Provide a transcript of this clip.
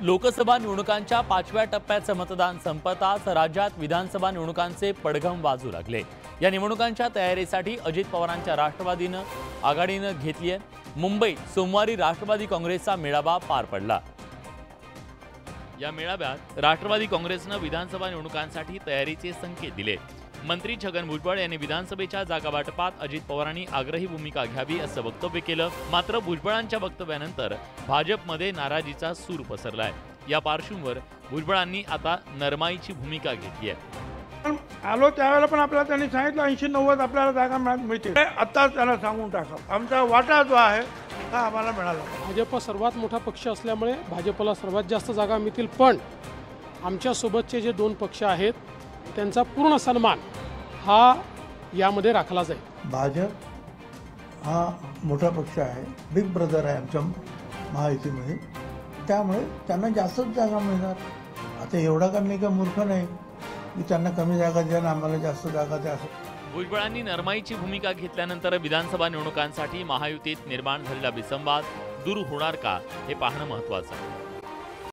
लोकसभा निवडणुकांच्या 5व्या टप्प्याचं मतदान संपताच राज्यात विधानसभा निवडणुकांचे पडघम वाजू लागले। या निवडणुकांच्या तयारीसाठी अजित पवारांच्या राष्ट्रवादीनं आघाडीनं घेतली आहे। मुंबईत सोमवारी राष्ट्रवादी काँग्रेसचा मेळावा पार पडला। या मेळाव्यात राष्ट्रवादी काँग्रेसनं विधानसभा निवडणुकांसाठी तयारीचे संकेत दिले। मंत्री छगन भुजबळ यांनी विधानसभेच्या जागा वाटपात अजित पवारांनी आग्रही भूमिका घ्यावी असं वक्तव्य केलं। मात्र भुजबळांच्या वक्तव्यानंतर भाजपमध्ये नाराजीचा सूर पसरलाय। या पार्श्वभूमीवर भुजबळांनी आता नरमाईची भूमिका घेतली आहे। आलो त्यावेळेला पण आपल्याला त्यांनी सांगितलं 80-90 आपल्याला जागा मिळतील। आता त्यांना सांगून टाका आमचा वाटा जो आहे हा आम्हाला मिळाला। भाजप सर्वात मोठा पक्ष असल्यामुळे भाजपला सर्वात जास्त जागा मिळतील, पण आमच्या सोबतचे जे दोन पक्ष आहेत त्यांचा पूर्ण सन्मान हा यामध्ये राखला जाईल। भाजप हा मोठा पक्ष आहे, बिग ब्रदर आहे आमच्या महायुतीमध्ये, त्यामुळे त्यांना जास्तच जागा मिळणार। आता एवढा का मी का मूर्ख नाही की त्यांना कमी जागा द्या आणि आम्हाला जास्त जागा द्या। भुजबळांनी नरमाईची भूमिका घेतल्यानंतर विधानसभा निवडणुकांसाठी महायुतीत निर्माण झालेला विसंवाद दूर होणार का हे पाहणं महत्त्वाचं आहे।